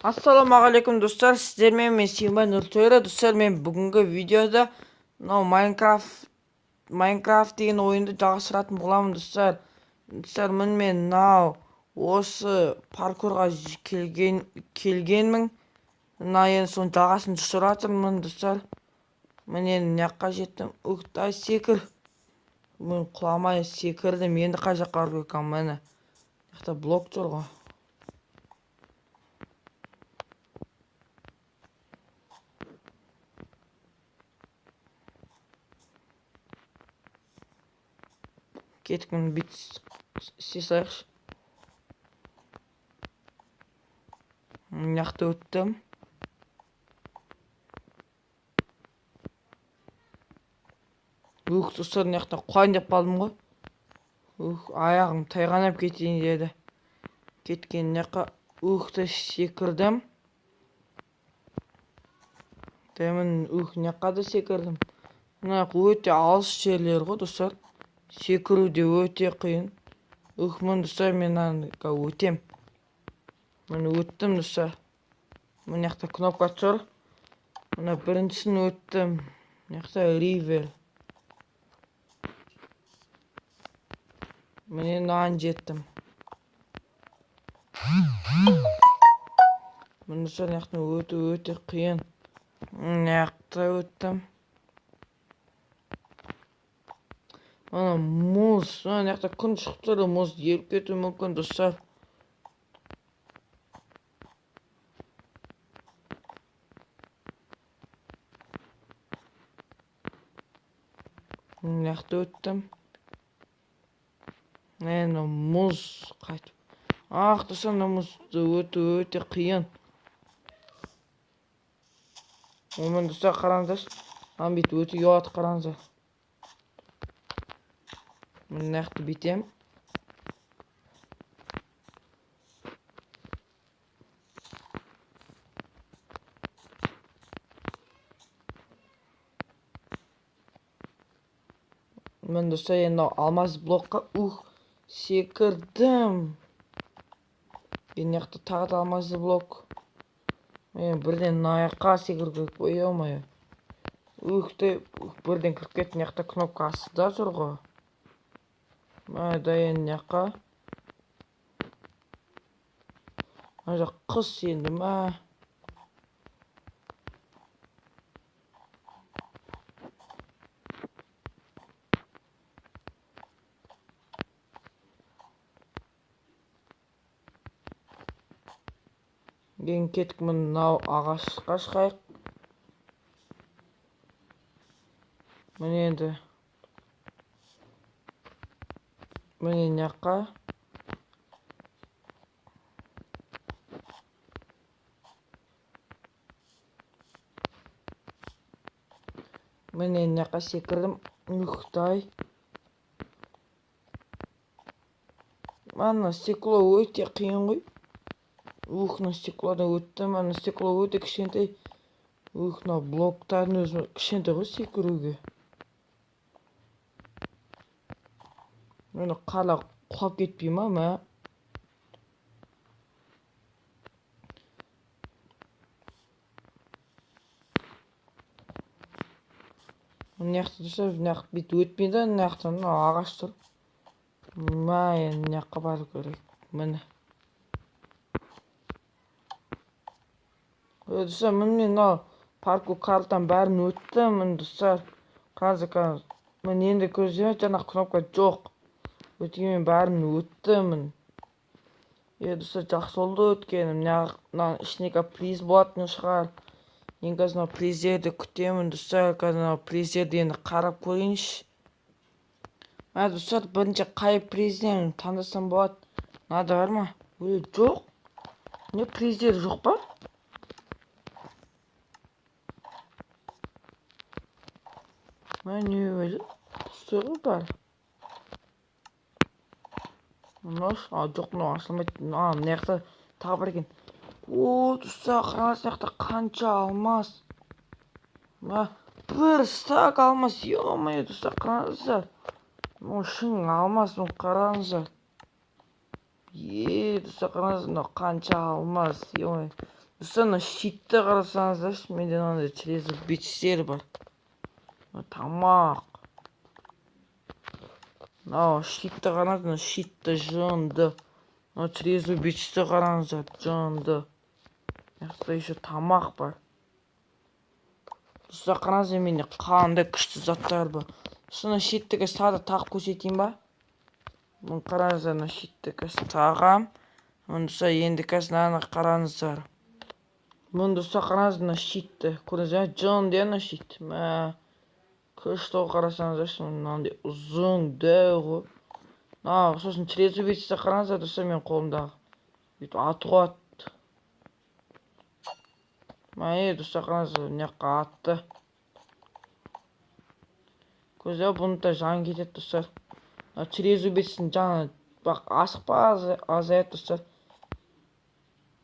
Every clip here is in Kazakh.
Ассалаумағалейкум достар, сіздермен мен Симбай Нұртөре. Достар, мен бүгінгі видеода мынау Майнкрафт деген ойынды жалғастыратын боламын достар. Достар, мен мынау осы паркурға келгенмін. Мына енді соның жалғасын түсіріп жатырмын достар. Мен енді мына жаққа жеттім. Ай, секір. Мен құламай секірдім. Енді қай жаққа бару керек? Міне. Мына жақта блок тұр ғой. Кетік, мені бүйтіп істей салайықшы. Мына жақта өттім. Достар, мына жақта құлайын деп қалдым ғой. Аяғым тайғанап кетейін деді. Кеткен мына жаққа секірдім. Мына жаққа да секірдім. Мына өте алыс жерлер ғой достар. Секіру де өте қиын. Міне достар, мен өтем. Міне өттім достар. Мына жақта кнопка тұр. Мына біріншісін өттім. Мына жақта ривер. Міне мынаған жеттім. Міне достар, мына жақтан өте қиын. Мына жақта өттім. Мына мұз. Мына жақта күн шығып тұр, мұз еріп кетуі мүмкін достар. Мына жақта өттім. Мына мұз қайтып. Достар, мына мұз өте қиын. Міне достар, қараңыздаршы. Мына бүйтіп өте ұят, қараңыздар. Мына жақта бүйтем. Міне достар, енді алмаз блокқа секірдім. Мына жақта тағы да алмазды блок. Мен бірден мына жаққа секіру керек. Ой-ой-ой. Бірден кіріп кетті. Мына жақта кнопкасы да тұр ғой. Мына енді мына жаққа. Мына жақ қыз енді ма. Кейін кетік, мынау ағашқа шығайық. Міне енді. Міне мына жаққа. Міне мына жаққа секірдім. Ай. Мына стекло өте қиын ғой. Мына стеклодан өттім. Мына стекло өте кішкентай. Мына блоктардың өзі кішкентай ғой секіруге. Мені қала құлап кетпей ма? Мына жақта достар, мына жақта бүйтіп өтмейді. Мына жақта ағаш тұр. Мына жаққа бару керек. Міне. Достар, міне паркур картаның бәрін өттім. Міне достар, қараңыздар. Міне енді көзден жаңа кнопка жоқ. Өткенмен бәрін өттім. Достар, жақсы болды өткенім. Мына ішіне приз болатын шығар. Енді қазір приздерді күтемін достар. Қазір приздерді енді қарап көрейінші. Достар, бірінші қай призден таңдасам болады? Мынада бар ма? Жоқ. Не приздер жоқ па? Не өзі? Тұстығы бар. Жоқ, мынау ашылмайды. Мына жақта тағы бар екен. Достар, қараңыз, мына жақта қанша алмас. Бір стак алмас. Ё-моё, достар, қараңыздар. Шын алмас, қараңыздар. Достар, қараңыздар, қанша алмас. Ё-моё. достар, мына щитті қарасаңыздаршы, менде мынандай срезал бечтер бар. Тамақ. Мынау щитті қараңыз, мына щитті жынды. Мына срезал бечті қараңыздар, жынды. Мына еще тамақ бар. Достар, қараңыздар, менде қандай күшті заттар бар. Мына щитті тағы тағып көрсетейін ба? Мұны қараңыздар, мына щитті тағам. Мұны достар, енді мынаны қараңыздар. Мұны достар, қараңыздар, мына щитті. Көрдіңіздер, жынды мына щит. Күшті қарасаңыздаршы, мынандай ұзын, дәу. Сосын срезал бечті қараңыздар, достар, мен қолымдағы. Бүйтіп атуға атты. Достар, қараңыздар, мына жаққа атты. Көздер, бұны да жан кетеді, достар. Срезал бечтің жаны асықпа азаяды, достар.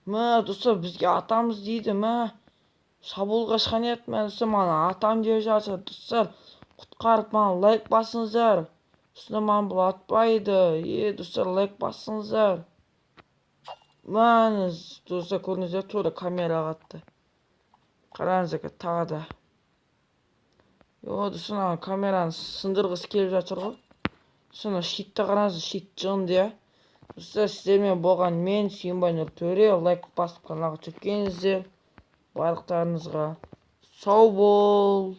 Достар, бізге атамыз дейді, шабуылға шыққан еді, достар, маған атам деп жатыр, достар. Құтқарып, маған лайк басыңыздар. Шынында маған бұл атпайды. Достар, лайк басыңыздар. Достар, көрдіңіздер, тура камераға атты. Қараңыздар, тағы да. Достар, камераны сындырғысы келіп жатыр ғой. Достар, щитті қараңыздар, щит жынды. Достар, сіздермен болған мен Сүйінбай Нұртөре. Лайк басып каналға тіркеліңіздер. Барлықтарыңызға сау бол.